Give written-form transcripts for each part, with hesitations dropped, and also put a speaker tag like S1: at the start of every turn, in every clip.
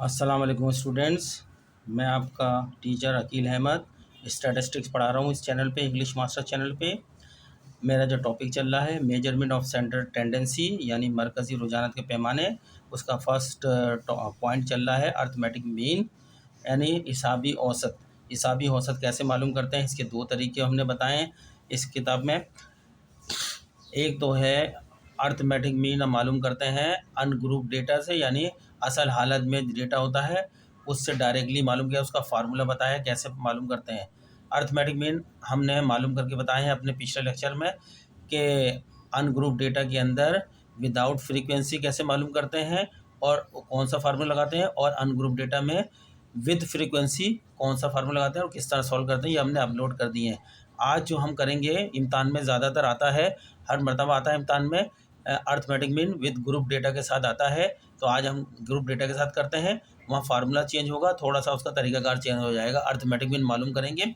S1: अस्सलाम वालेकुम स्टूडेंट्स। मैं आपका टीचर अकील अहमद स्टैटिस्टिक्स पढ़ा रहा हूँ इस चैनल पे, इंग्लिश मास्टर चैनल पे। मेरा जो टॉपिक चल रहा है मेजरमेंट ऑफ सेंट्रल टेंडेंसी यानी मरकज़ी रुझानत के पैमाने, उसका फर्स्ट पॉइंट चल रहा है अर्थमेटिक मीन यानी हिसाबी औसत। हिसाबी औसत कैसे मालूम करते हैं, इसके दो तरीके हमने बताए हैं इस किताब में। एक तो है अर्थमेटिक मीन हम मालूम करते हैं अनग्रुप डेटा से, यानी असल हालत में डेटा होता है उससे डायरेक्टली मालूम किया, उसका फार्मूला बताया कैसे मालूम करते हैं। अर्थमेटिक मीन हमने मालूम करके बताए हैं अपने पिछले लेक्चर में कि अनग्रुप डेटा के अंदर विदाउट फ्रीक्वेंसी कैसे मालूम करते हैं और कौन सा फार्मूला लगाते हैं, और अनग्रुप डेटा में विद फ्रीक्वेंसी कौन सा फार्मूला लगाते हैं और किस तरह सॉल्व करते हैं, ये हमने अपलोड कर दिए हैं। आज जो हम करेंगे इम्तान में ज़्यादातर आता है, हर मरतबा आता है इम्तान में, arithmetic mean with group data के साथ आता है। तो आज हम ग्रुप डेटा के साथ करते हैं, वहाँ फार्मूला चेंज होगा, थोड़ा सा उसका तरीकाकार चेंज हो जाएगा। अर्थमेटिक मीन मालूम करेंगे,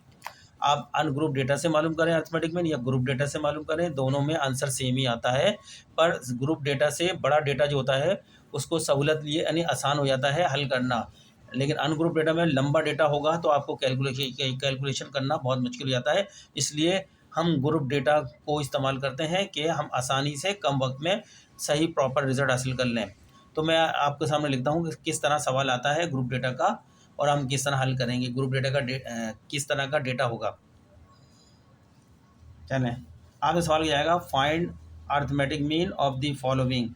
S1: आप अनग्रुप डेटा से मालूम करें अर्थमेटिक मीन या ग्रुप डेटा से मालूम करें, दोनों में आंसर सेम ही आता है। पर ग्रुप डेटा से बड़ा डेटा जो होता है उसको सहूलत लिए यानी आसान हो जाता है हल करना, लेकिन अनग्रुप डेटा में लंबा डेटा होगा तो आपको कैलकुलेशन करना बहुत मुश्किल हो जाता है। इसलिए हम ग्रुप डेटा को इस्तेमाल करते हैं कि हम आसानी से कम वक्त में सही प्रॉपर रिजल्ट हासिल कर लें। तो मैं आपके सामने लिखता हूँ कि किस तरह सवाल आता है ग्रुप डेटा का और हम किस तरह हल करेंगे। ग्रुप डेटा का किस तरह का डेटा होगा, चलें। आपसे सवाल किया जाएगा find arithmetic mean of the following.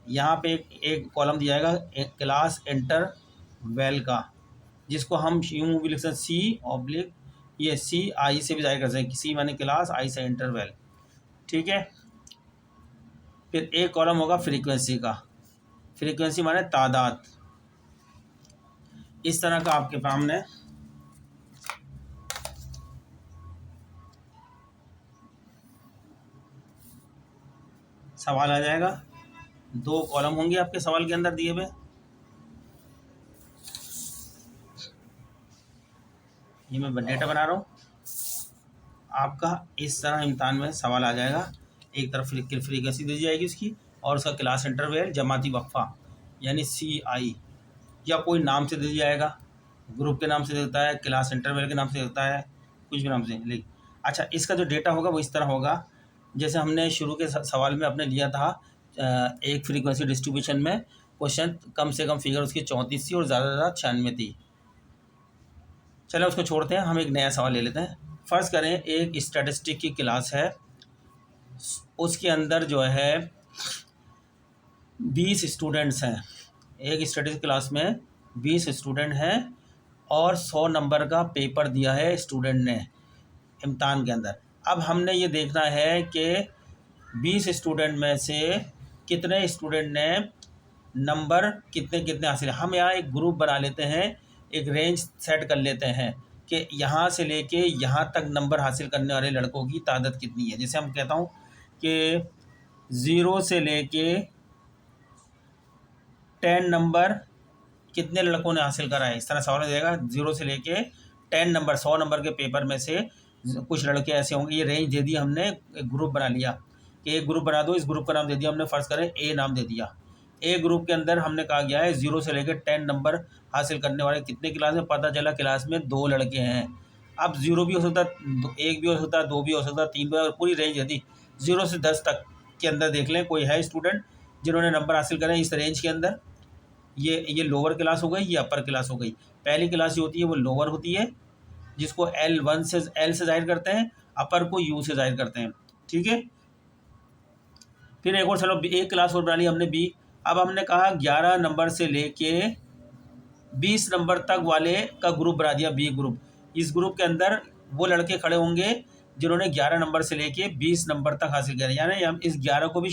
S1: यहाँ पे एक कॉलम दिया जाएगा क्लास इंटरवैल का, जिसको हम यूँ भी लिख सकते C/, ये CI से भी जाहिर कर सकते हैं, C माने क्लास, I से इंटरवैल, ठीक है। फिर एक कॉलम होगा फ्रीक्वेंसी का, फ्रीक्वेंसी माने तादाद। इस तरह का आपके सामने सवाल आ जाएगा। दो कॉलम होंगे आपके सवाल के अंदर दिए हुए। ये मैं डेटा बना रहा हूँ आपका, इस तरह इम्तहान में सवाल आ जाएगा। एक तरफ फ्रीक्वेंसी दी जाएगी उसकी और उसका क्लास इंटरवल जमाती वक्फा यानी CI, या कोई नाम से दे दिया जाएगा, ग्रुप के नाम से देता है, क्लास इंटरवल के नाम से देता है, कुछ भी नाम से लिख। अच्छा, इसका जो डेटा होगा वो इस तरह होगा जैसे हमने शुरू के सवाल में अपने लिया था। एक फ्रीक्वेंसी डिस्ट्रीब्यूशन में क्वेश्चन कम से कम फिगर उसकी 34 थी और ज़्यादा से ज़्यादा 96 थी। चलो उसको छोड़ते हैं, हम एक नया सवाल ले लेते हैं। फ़र्ज़ करें एक स्टैटिस्टिक की क्लास है, उसके अंदर जो है 20 स्टूडेंट्स हैं। एक स्टैटिस्टिक क्लास में 20 स्टूडेंट हैं और 100 नंबर का पेपर दिया है स्टूडेंट ने इम्तहान के अंदर। अब हमने ये देखना है कि 20 स्टूडेंट में से कितने स्टूडेंट ने नंबर कितने कितने हासिल। हम यहाँ एक ग्रुप बना लेते हैं, एक रेंज सेट कर लेते हैं कि यहाँ से लेके यहाँ तक नंबर हासिल करने वाले लड़कों की तादाद कितनी है। जैसे हम कहता हूँ कि 0 से लेके 10 नंबर कितने लड़कों ने हासिल करा है, इस तरह सवाल हो जाएगा। 0 से लेके 10 नंबर, 100 नंबर के पेपर में से कुछ लड़के ऐसे होंगे। ये रेंज दे दी हमने, एक ग्रुप बना लिया कि एक ग्रुप बना दो, इस ग्रुप का नाम दे दिया हमने, फ़र्ज़ करें A नाम दे दिया। ए ग्रुप के अंदर हमने कहा गया है 0 से लेकर 10 नंबर हासिल करने वाले कितने क्लास में, पता चला क्लास में 2 लड़के हैं। अब 0 भी हो सकता है, 1 भी हो सकता है, 2 भी हो सकता है, 3 भी, और पूरी रेंज यदि 0 से 10 तक के अंदर देख लें कोई है स्टूडेंट जिन्होंने नंबर हासिल करें इस रेंज के अंदर। ये लोअर क्लास हो गई, ये अपर क्लास हो गई। पहली क्लास जो होती है वो लोअर होती है, जिसको L से जाहिर करते हैं, अपर को U से जाहिर करते हैं, ठीक है। फिर एक और चलो एक क्लास और बना ली हमने B। अब हमने कहा 11 नंबर से लेके 20 नंबर तक वाले का ग्रुप बना दिया, B ग्रुप। इस ग्रुप के अंदर वो लड़के खड़े होंगे जिन्होंने 11 नंबर से लेके 20 नंबर तक हासिल किया, यानी हम इस 11 को भी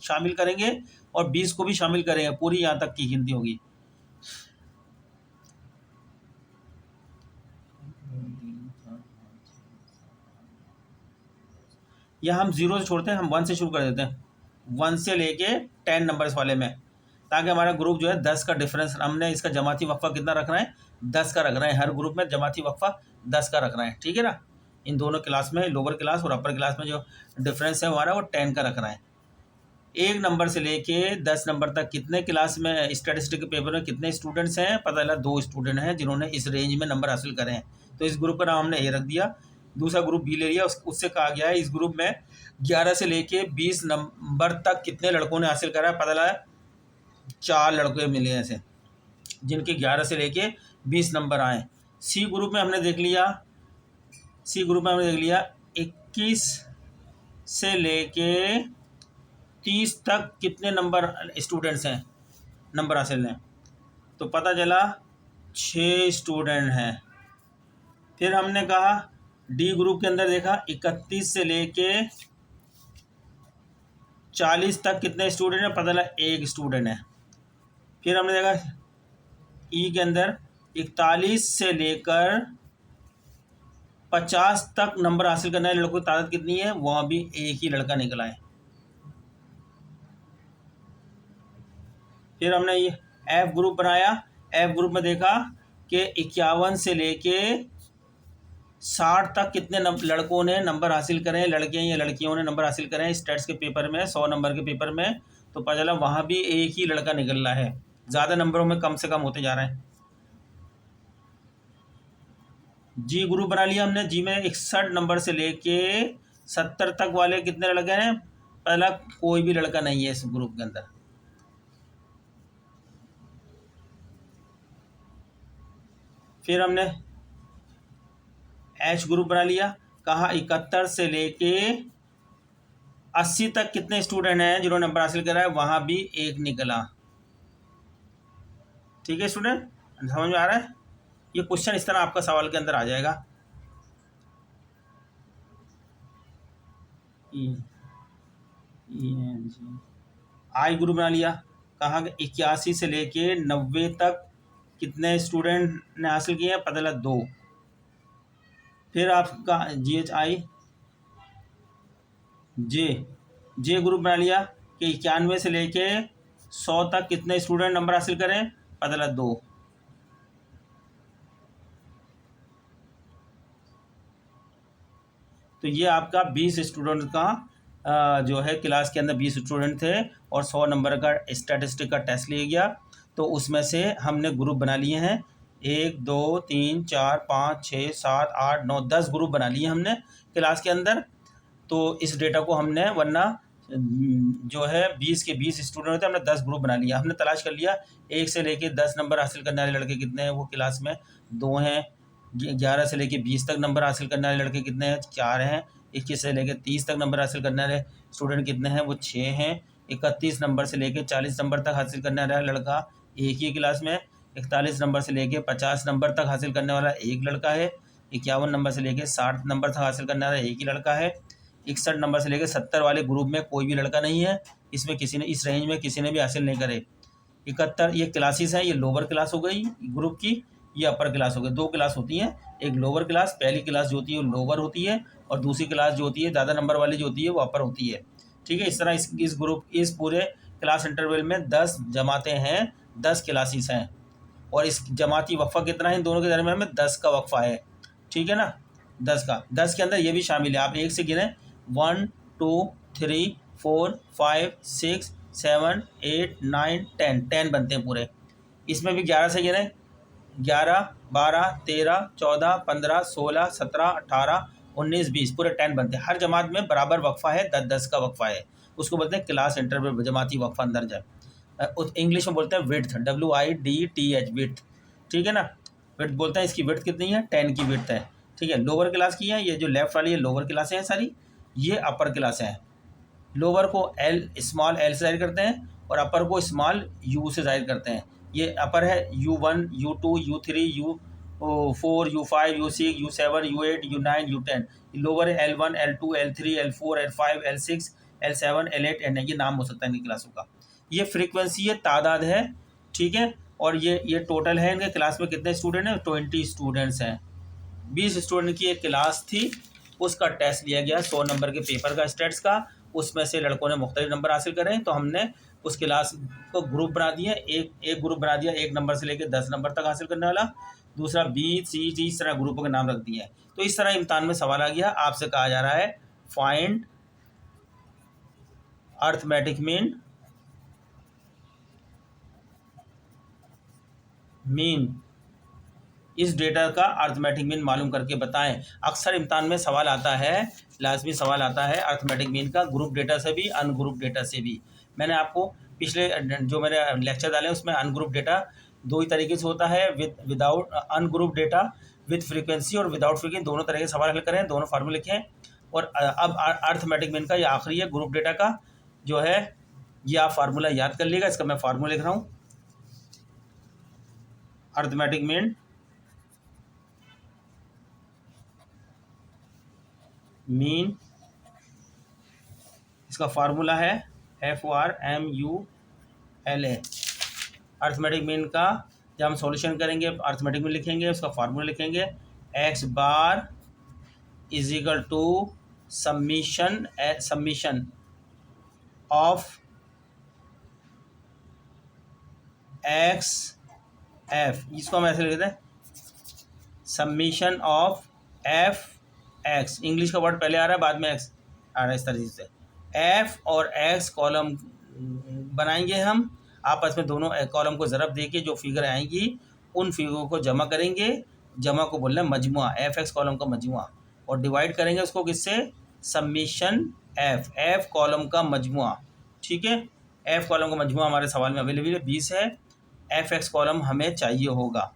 S1: शामिल करेंगे और 20 को भी शामिल करेंगे, पूरी यहाँ तक की गिनती होगी। या हम 0 से छोड़ते हैं, हम 1 से शुरू कर देते हैं, 1 से लेके 10 नंबर्स वाले में, ताकि हमारा ग्रुप जो है 10 का डिफरेंस, हमने इसका जमाती वक्फा कितना रखना है, 10 का रखना है। हर ग्रुप में जमाती वक्फा 10 का रखना है, ठीक है ना। इन दोनों क्लास में, लोअर क्लास और अपर क्लास में जो डिफरेंस है हमारा वो 10 का रखना है। 1 नंबर से लेके 10 नंबर तक कितने क्लास में स्टैटिस्टिक के पेपर में कितने स्टूडेंट्स हैं, पता चला 2 स्टूडेंट हैं जिन्होंने इस रेंज में नंबर हासिल करे हैं। तो इस ग्रुप का नाम हमने ए रख दिया। दूसरा ग्रुप बी ले लिया, उससे कहा गया है इस ग्रुप में 11 से लेके 20 नंबर तक कितने लड़कों ने हासिल करा है, पता लगा 4 लड़के मिले हैं ऐसे जिनके 11 से लेके 20 नंबर आए। सी ग्रुप में हमने देख लिया 21 से लेके 30 तक कितने नंबर स्टूडेंट्स हैं, नंबर हासिल हैं, तो पता चला 6 स्टूडेंट हैं। फिर हमने कहा डी ग्रुप के अंदर देखा 31 से लेके 40 तक कितने स्टूडेंट हैं, पता चला 1 स्टूडेंट है। फिर हमने देखा ई के अंदर 41 से लेकर 50 तक नंबर हासिल करने वाले लड़कों की तादाद कितनी है, वहाँ भी एक ही लड़का निकला है। फिर हमने ये एफ ग्रुप बनाया। एफ ग्रुप में देखा कि 51 से लेके 60 तक कितने लड़कों ने नंबर हासिल करें, लड़के या लड़कियों ने नंबर हासिल करें स्टैट्स के पेपर में, 100 नंबर के पेपर में, तो पता चला वहाँ भी एक ही लड़का निकल रहा है, ज़्यादा नंबरों में कम से कम होते जा रहे हैं। जी ग्रुप बना लिया हमने। जी में 61 नंबर से लेके 70 तक वाले कितने लड़के हैं, पहला कोई भी लड़का नहीं है इस ग्रुप के अंदर। फिर हमने एच ग्रुप बना लिया। कहा 71 से लेके 80 तक कितने स्टूडेंट हैं जिन्होंने नंबर हासिल करा है, वहां भी एक निकला। ठीक है स्टूडेंट, समझ में आ रहा है? ये क्वेश्चन इस तरह आपका सवाल के अंदर आ जाएगा। आई ग्रुप बना लिया। कहा कि 81 से लेके 90 तक कितने स्टूडेंट ने हासिल किए हैं, पता लगा 2। फिर आपका GHI जे ग्रुप बना लिया कि 91 से लेके 100 तक कितने स्टूडेंट नंबर हासिल करें, पता लगा 2। तो ये आपका 20 स्टूडेंट का जो है क्लास के अंदर 20 स्टूडेंट थे और 100 नंबर का स्टैटिस्टिक का टेस्ट लिया गया। तो उसमें से हमने ग्रुप बना लिए हैं 1 2 3 4 5 6 7 8 9 10 ग्रुप बना लिए हमने क्लास के अंदर। तो इस डेटा को हमने वरना जो है 20 के 20 स्टूडेंट होते हैं, हमने 10 ग्रुप बना लिया। हमने तलाश कर लिया 1 से लेके 10 नंबर हासिल करने वाले लड़के कितने हैं, वो क्लास में 2 हैं। 11 से लेके 20 तक नंबर हासिल करने वाले लड़के कितने हैं, 4 हैं। 21 से लेके 30 तक नंबर हासिल करने वाले स्टूडेंट कितने हैं, वो 6 हैं। 31 नंबर से लेके 40 नंबर तक हासिल करने वाला लड़का एक ही क्लास में। 41 नंबर से लेके 50 नंबर तक हासिल करने वाला एक लड़का है। 51 नंबर से लेके 60 नंबर तक हासिल करने वाला एक ही लड़का है। 61 नंबर से लेकर 70 वाले ग्रुप में कोई भी लड़का नहीं है, इसमें किसी ने इस रेंज में किसी ने भी हासिल नहीं करे। 71 ये क्लासेस हैं, ये लोअर क्लास हो गई ग्रुप की, ये अपर क्लास हो गई। 2 क्लास होती हैं, एक लोअर क्लास, पहली क्लास जो होती है वो लोअर होती है और दूसरी क्लास जो होती है ज़्यादा नंबर वाली जो होती है वो अपर होती है। ठीक है, इस तरह इस ग्रुप इस पूरे क्लास इंटरवल में 10 जमातें हैं, 10 क्लासेस हैं और इस जमाती वक्फा कितना है, इन दोनों के दरमियान में 10 का वक्फा है। ठीक है ना, 10 का, 10 के अंदर ये भी शामिल है। आप एक से गिने 1 2 3 4 5 6 7 8 9 10 बनते हैं पूरे। इसमें भी 11 से गिने 11 12 13 14 15 16 17 18 19 20 पूरे 10 बनते हैं। हर जमात में बराबर वक्फा है, 10-10 का वक्फा है, उसको बोलते हैं क्लास इंटरवल, जमाती वक्फा अंदर जाए। इंग्लिश में बोलते हैं विड्थ, WIDTH विड्थ। ठीक है ना, विड्थ बोलते हैं। इसकी विड्थ कितनी है, 10 की विड्थ है। ठीक है, लोअर क्लास की है, ये जो लेफ्ट वाली है लोअर क्लासें हैं सारी, ये अपर क्लास हैं। लोअर को स्मॉल एल से जाहिर करते हैं और अपर को स्मॉल यू से जाहिर करते हैं। ये अपर है U1 U2 U3 U4 U5 U6 U7 U8 U9 U10। Lower है L1 L2 L3 L4 L5 L6 L7 L8 N, ये नाम हो सकता है इनकी क्लासों का। ये फ्रीक्वेंसी है, तादाद है। ठीक है, और ये टोटल है इनके क्लास में कितने स्टूडेंट हैं, 20 स्टूडेंट्स हैं। 20 स्टूडेंट की एक क्लास थी, उसका टेस्ट लिया गया 100 नंबर के पेपर का स्टेट्स का, उसमें से लड़कों ने मुख्तलिफ नंबर हासिल करें तो हमने उस क्लास को ग्रुप बना दिया। एक ग्रुप बना दिया 1 नंबर से लेकर 10 नंबर तक हासिल करने वाला, दूसरा B C D इस तरह ग्रुपों के नाम रख दिए हैं। तो इस तरह इम्तहान में सवाल आ गया, आपसे कहा जा रहा है अर्थमेटिक मीन इस डेटा का अर्थमेटिक मीन मालूम करके बताएं। अक्सर इम्तिहान में सवाल आता है, लाजमी सवाल आता है अर्थमेटिक मीन का, ग्रुप डेटा से भी अनग्रुप डेटा से भी। मैंने आपको पिछले जो मेरे लेक्चर डाले उसमें अनग्रुप डेटा दो ही तरीके से होता है, without ungroup data with frequency और विदाउट फ्रीक्वेंसी, दोनों तरह के सवाल हल करें, दोनों फार्मूले लिखें। और अब अर्थमेटिक मीन का ये आखिरी है, ग्रुप डेटा का जो है ये आप फार्मूला याद कर लीजिएगा। इसका मैं फार्मूला लिख रहा हूँ, अर्थमेटिक मीन इसका फार्मूला है FORMULA। अर्थमेटिक मीन का जब हम सॉल्यूशन करेंगे अर्थमेटिक मीन लिखेंगे, उसका फार्मूला लिखेंगे x bar is equal to summation of x f, इसको हम ऐसे लिखते हैं summation of f x. English का वर्ड पहले आ रहा है, बाद में एक्स आ रहा है, इस तरीके से एफ और एक्स कॉलम बनाएंगे हम, आपस में दोनों कॉलम को ज़रब देके जो फिगर आएंगी उन फिगरों को जमा करेंगे, जमा को बोलना है मजमुआ, एफ एक्स कॉलम का मजमुआ, और डिवाइड करेंगे उसको किससे, समीशन एफ, एफ कॉलम का मजमुआ। ठीक है, एफ कॉलम का मजमुआ हमारे सवाल में अवेलेबल है 20 है, एफ एक्स कॉलम हमें चाहिए होगा।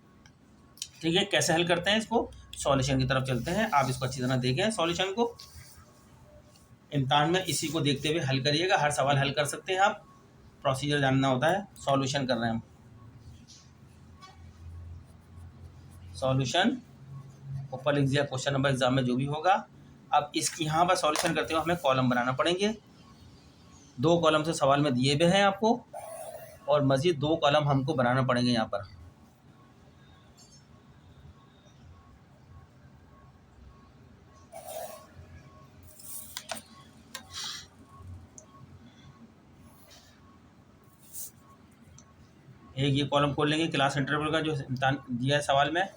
S1: ठीक है, कैसे हल करते हैं इसको, सॉल्यूशन की तरफ चलते हैं। आप इसको अच्छी तरह देखें, सॉल्यूशन को इम्तिहान में इसी को देखते हुए हल करिएगा, हर सवाल हल कर सकते हैं आप, प्रोसीजर जानना होता है। सॉल्यूशन कर रहे हैं हम, सॉल्यूशन ऊपर लिख दिया क्वेश्चन नंबर एग्जाम में जो भी होगा। अब इसकी यहाँ पर सॉल्यूशन करते हुए हमें कॉलम बनाना पड़ेंगे, 2 कॉलम से सवाल में दिए हुए हैं आपको, और मज़ीद 2 कॉलम हमको बनाना पड़ेंगे यहाँ पर। एक ये कॉलम खोल लेंगे क्लास इंटरवल का जो इम्तिहान दिया है सवाल में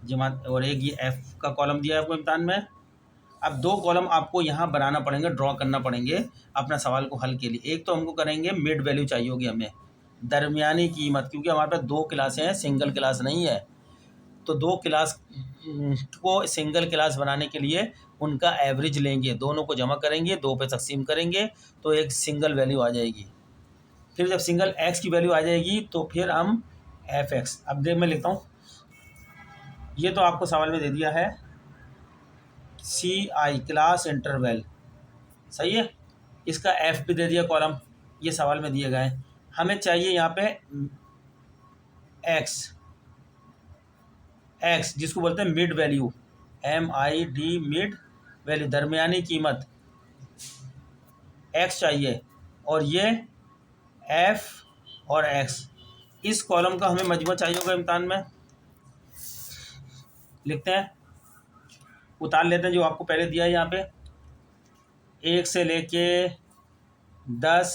S1: जमात, और एक ये एफ का कॉलम दिया है आपको इम्तिहान में। अब 2 कॉलम आपको यहाँ बनाना पड़ेंगे, ड्रॉ करना पड़ेंगे अपना सवाल को हल के लिए। एक तो हमको करेंगे मिड वैल्यू चाहिए होगी हमें, दरमियानी कीमत, क्योंकि हमारे पास 2 क्लासें हैं, सिंगल क्लास नहीं है, तो 2 क्लास को सिंगल क्लास बनाने के लिए उनका एवरेज लेंगे, दोनों को जमा करेंगे, 2 पे तकसीम करेंगे तो एक सिंगल वैल्यू आ जाएगी। फिर जब सिंगल एक्स की वैल्यू आ जाएगी तो फिर हम एफ एक्स, अब देख मैं लिखता हूँ, ये तो आपको सवाल में दे दिया है CI क्लास इंटरवल, सही है, इसका एफ भी दे दिया कॉलम, ये सवाल में दिए गए। हमें चाहिए यहाँ पे एक्स, एक्स जिसको बोलते हैं mid value, MID mid value, दरमियानी कीमत, एक्स चाहिए, और ये एफ और एक्स, इस कॉलम का हमें मजमूआ चाहिए होगा इम्तिहान में। लिखते हैं, उतार लेते हैं जो आपको पहले दिया है यहाँ पे, 1 से लेके 10,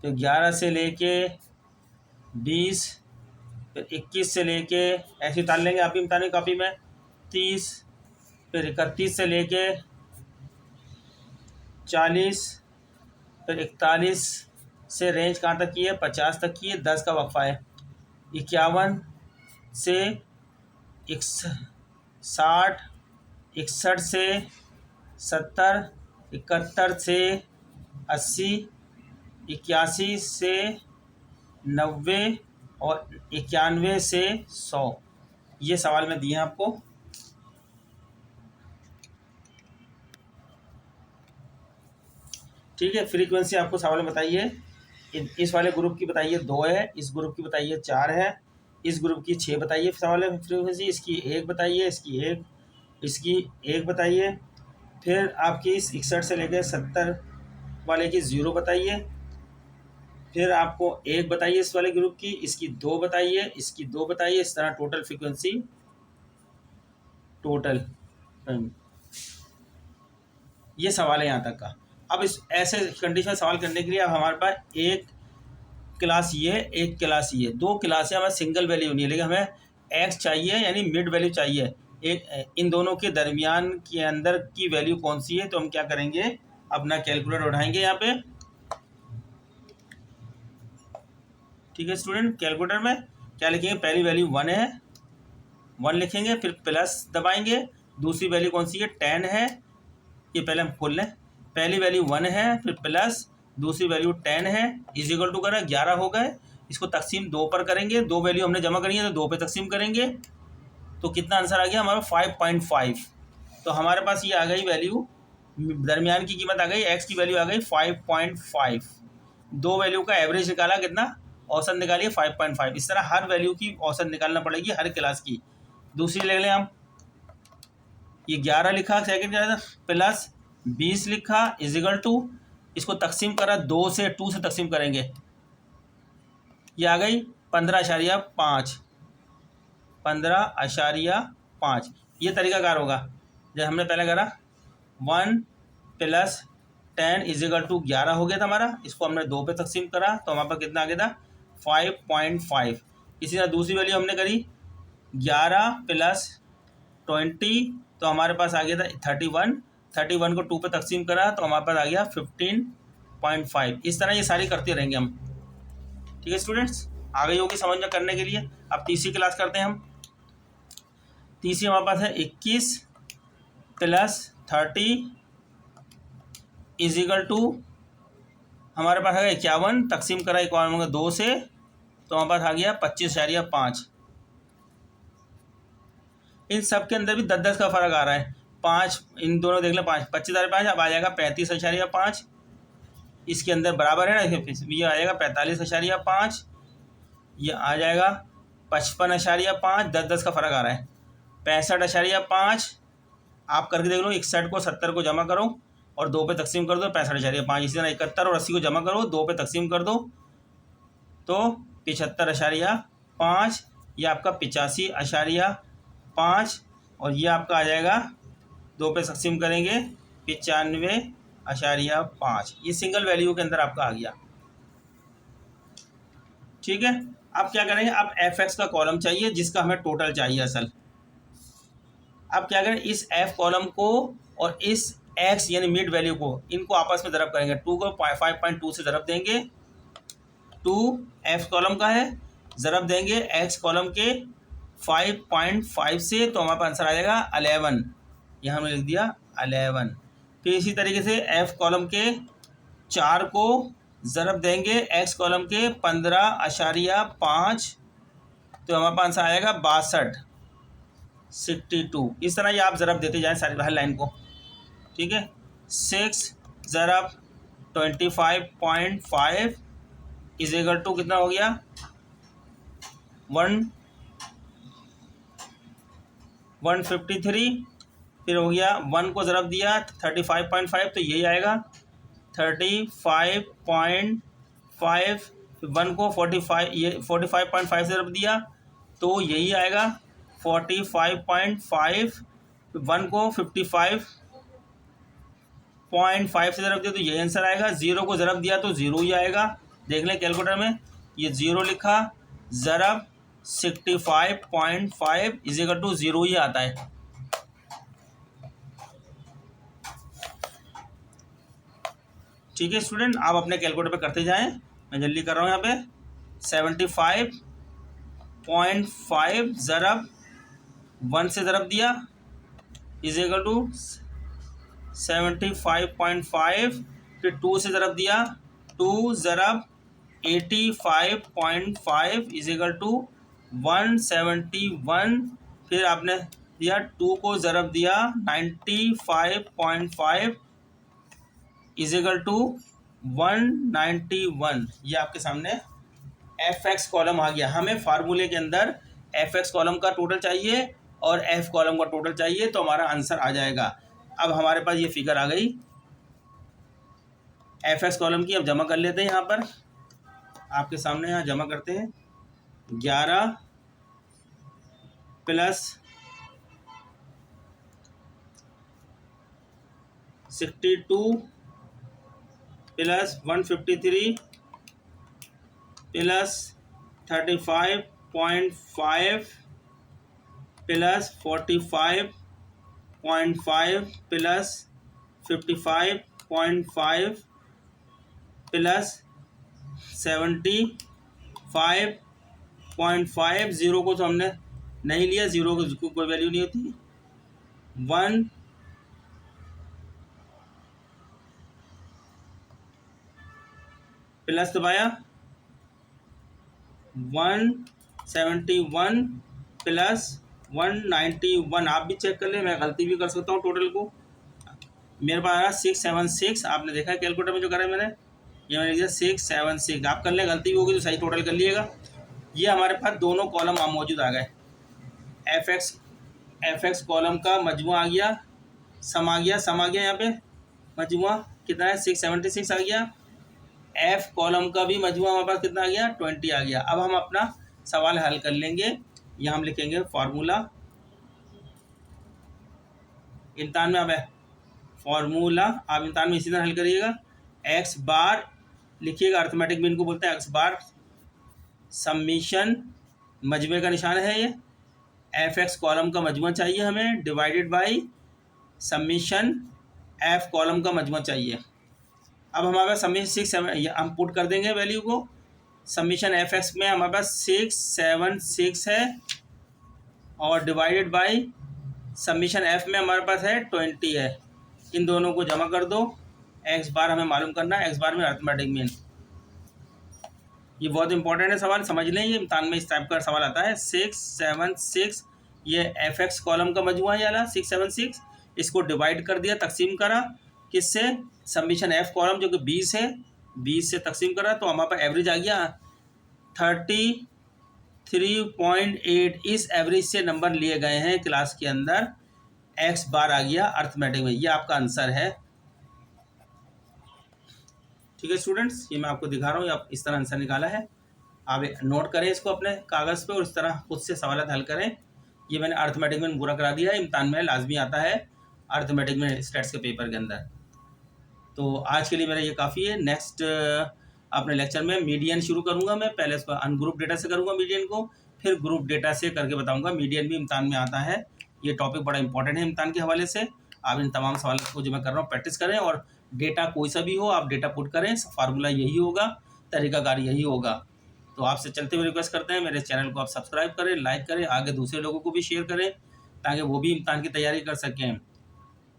S1: फिर 11 से लेके 20, फिर 21 से लेके, ऐसे उतार लेंगे आप भी इम्तिहान की कॉपी में, 30, फिर 31 से लेके 40, फिर 41 से रेंज कहाँ तक की है, 50 तक की है, 10 का वक्फा है, 51 से 60, 61 से 70, 71 से 80, 81 से 90 और 91 से 100, ये सवाल में दिए हैं आपको। ठीक है, फ्रीक्वेंसी आपको सवाल में बताइए, इस वाले ग्रुप की बताइए 2 है, इस ग्रुप की बताइए 4 है, इस ग्रुप की 6 बताइए सवाल में फ्रीक्वेंसी, इसकी 1 बताइए, इसकी 1 बताइए, फिर आपकी इस 61 से लेकर 70 वाले की 0 बताइए, फिर आपको 1 बताइए इस वाले ग्रुप की, इसकी 2 बताइए, इसकी 2 बताइए, इस तरह टोटल फ्रीक्वेंसी, टोटल ये सवाल है यहाँ तक का। अब इस ऐसे कंडीशन में सवाल करने के लिए अब हमारे पास एक क्लास ये, एक क्लास ये, 2 क्लासें हमें सिंगल वैल्यू नहीं है, लेकिन हमें एक्स चाहिए यानी मिड वैल्यू चाहिए, एक इन दोनों के दरमियान के अंदर की वैल्यू कौन सी है, तो हम क्या करेंगे, अपना कैलकुलेटर उठाएंगे यहाँ पे, ठीक है स्टूडेंट, कैलकुलेटर में क्या लिखेंगे, पहली वैल्यू 1 है, 1 लिखेंगे, फिर प्लस दबाएंगे, दूसरी वैल्यू कौन सी है, 10 है, ये पहले हम खोल लें, पहली वैल्यू 1 है, फिर प्लस दूसरी वैल्यू 10 है, इज इक्वल टू करा 11 हो गए। इसको तकसीम 2 पर करेंगे, 2 वैल्यू हमने जमा करी है तो 2 पे तकसीम करेंगे, तो कितना आंसर आ गया हमारा 5.5। तो हमारे पास ये आ गई वैल्यू, दरमियान की कीमत आ गई, एक्स की वैल्यू आ गई 5.5। दो वैल्यू का एवरेज निकाला, कितना औसत निकालिए 5.5। इस तरह हर वैल्यू की औसत निकालना पड़ेगी हर क्लास की। दूसरी ले लें हम, ये 11 लिखा सेकेंड क्लास, प्लस 20 लिखा इज इक्वल टू, इसको तकसीम करा 2 से, 2 से तकसीम करेंगे, ये आ गई 15.5, 15.5। ये तरीकाकार होगा जब हमने पहले करा 1 प्लस 10 इज इक्वल टू 11 हो गया था हमारा, इसको हमने 2 पे तकसीम करा तो हमारे पास कितना आ गया था 5.5। इसी तरह दूसरी वैल्यू हमने करी 11 प्लस 20, तो हमारे पास आ गया था 31, 31 को 2 पे तकसीम करा तो हमारे पास आ गया 15.5। इस तरह ये सारी करते रहेंगे हम। ठीक है स्टूडेंट्स, आ गई होगी समझ में करने के लिए। अब तीसरी क्लास करते हैं हम। तीसरी हमारे पास है 21 प्लस 30 इज इक्वल टू, हमारे पास है 51, तकसीम करा 51 2 से, तो हमारे पास आ गया 25.5। इन सब के अंदर भी 10-10 का फर्क आ रहा है, 5 इन दोनों देख लें, 5 25.5, अब आ जाएगा 35.5, इसके अंदर बराबर है ना, ये आ जाएगा 45.5, ये आ जाएगा 55.5, 10-10 का फर्क आ रहा है। 65.5 आप करके देख लो, 61 को 70 को जमा करो और 2 पे तकसीम कर दो 65.5। इसी तरह 71 और 80 को जमा करो, 2 पे तकसीम कर दो तो 75.5, ये आपका 85.5, और ये आपका आ जाएगा 2 पे तकसीम करेंगे 95.5। ये सिंगल वैल्यू के अंदर आपका आ गया। ठीक है, अब क्या करेंगे, अब एफ एक्स का कॉलम चाहिए जिसका हमें टोटल चाहिए असल। अब क्या करें, इस एफ कॉलम को और इस एक्स यानी मिड वैल्यू को, इनको आपस में ज़रब करेंगे। 2 को 5.2 से ज़रब देंगे, 2 एफ कॉलम का है, ज़रब देंगे एक्स कॉलम के 5.5 से, तो हमारे पास आंसर आ जाएगा 11। यहाँ हमने लिख दिया 11। फिर इसी तरीके से एफ कॉलम के 4 को ज़रब देंगे एक्स कॉलम के 15.5, तो हमारे पास आंसर आएगा 62। इस तरह ये आप ज़रब देते जाएं सारी हर लाइन को। ठीक है, 6 ज़रब 25.5 इज इक्वल टू कितना हो गया 153। फिर हो गया 1 को ज़रब दिया 35.5, तो यही आएगा 35.5। 1 को 45, ये 45.5 से ज़रब दिया तो यही आएगा 45.5। 1 को 55.5 से ज़रब दिया तो यही आंसर आएगा। 0 को ज़रब दिया तो 0 ही आएगा। देख लें कैलकुलेटर में, ये 0 लिखा, ज़रब 65.5 इज इक्वल टू 0 ही आता है। ठीक है स्टूडेंट, आप अपने कैलकुलेटर पे करते जाएं, मैं जल्दी कर रहा हूँ। यहाँ पे 75.5 ज़रब 1 से ज़रब दिया इज इक्वल टू 75.5, फिर 2 से ज़रब दिया, 2 ज़रब 85.5 इज इक्वल टू 171। फिर आपने दिया 2 को ज़रब दिया 95.5 इज इक्वल टू 191। ये आपके सामने एफ एक्स कॉलम आ गया। हमें फार्मूले के अंदर एफ एक्स कॉलम का टोटल चाहिए और एफ कॉलम का टोटल चाहिए, तो हमारा आंसर आ जाएगा। अब हमारे पास ये फिगर आ गई एफ एक्स कॉलम की। अब जमा कर लेते हैं, यहाँ पर आपके सामने यहाँ जमा करते हैं। 11 plus 62 plus 153 plus 35.5 plus 45.5 plus 55.5 plus 75 5.5, zero को तो हमने नहीं लिया, ज़ीरो को कोई वैल्यू नहीं होती। 1 प्लस दबाया 171 प्लस 191। आप भी चेक कर लें, मैं गलती भी कर सकता हूँ टोटल को। मेरे पास आ रहा 676, आपने देखा कैलकुलेटर में जो करा है मैंने, ये मैंने लिख दिया 676। आप कर लें, गलती भी होगी तो सही टोटल कर लिएगा। ये हमारे पास दोनों कॉलम मौजूद आ गए। एफ एक्स कॉलम का मजमू आ गया, सम आ गया यहाँ पे मजमुआ कितना है 676 आ गया। एफ कॉलम का भी मजमुआ हमारे पास कितना आ गया 20 आ गया। अब हम अपना सवाल हल कर लेंगे। यहाँ हम लिखेंगे फार्मूला, इम्तिहान में अब है फार्मूला, आप इम्तिहान में इसी तरह हल करिएगा। एक्स बार लिखिएगा, अर्थमेटिक में इनको बोलते हैं एक्स बार, सम्मिशन मजमे का निशान है ये, एफ एक्स कॉलम का मजमुआ चाहिए हमें, divided by summation F column का मजमुआ चाहिए। अब हमारे पास सम्मिशन 6 हम पुट कर देंगे वैल्यू को। सम्मिशन एफ एक्स में हमारे पास 676 है और डिवाइडेड बाई सम्मिशन एफ में हमारे पास है 20 है। इन दोनों को जमा कर दो। एक्स बार हमें मालूम करना है, एक्स बार में अर्थमेटिक मीन। ये बहुत इंपॉर्टेंट है सवाल, समझ लें, ये इम्तिहान में इस टाइप का सवाल आता है। 676 ये एफ एक्स कॉलम का मजमुआ है वाला 676, इसको डिवाइड कर दिया, तकसीम करा किससे, सम्मिशन एफ कॉलम जो कि 20 है, 20 से तकसीम करा तो हमारे पास एवरेज आ गया 33.8। इस एवरेज से नंबर लिए गए हैं क्लास के अंदर, एक्स बार आ गया अर्थमेटिक में। ये आपका आंसर है। ठीक है स्टूडेंट्स, ये मैं आपको दिखा रहा हूँ, आप इस तरह आंसर निकाला है। आप नोट करें इसको अपने कागज़ पे और इस तरह खुद से सवाल हल करें। ये मैंने अर्थमेटिक में पूरा करा दिया है, इम्तिहान में लाजमी आता है अर्थमेटिक में स्टैट्स के पेपर के अंदर। तो आज के लिए मेरा ये काफ़ी है। नेक्स्ट अपने लेक्चर में मीडियन शुरू करूँगा मैं। पहले इसको अनग्रुप डेटा से करूँगा मीडियन को, फिर ग्रुप डेटा से करके बताऊँगा। मीडियन भी इम्तिहान में आता है, ये टॉपिक बड़ा इंपॉर्टेंट है इम्तिहान के हवाले से। आप इन तमाम सवालों को जो मैं कर रहा हूँ प्रैक्टिस करें, और डेटा कोई सा भी हो आप डेटा पुट करें, फार्मूला यही होगा, तरीकाकार यही होगा। तो आपसे चलते हुए रिक्वेस्ट करते हैं मेरे चैनल को आप सब्सक्राइब करें, लाइक करें, आगे दूसरे लोगों को भी शेयर करें ताकि वो भी इम्तिहान की तैयारी कर सकें।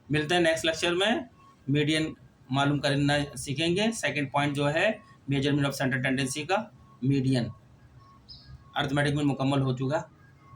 S1: मिलते हैं नेक्स्ट लेक्चर में, मीडियन मालूम करना सीखेंगे। सेकंड पॉइंट जो है मेजरमेंट ऑफ सेंट्रल टेंडेंसी का मीडियन, अर्थमेटिक में मुकम्मल हो चुका।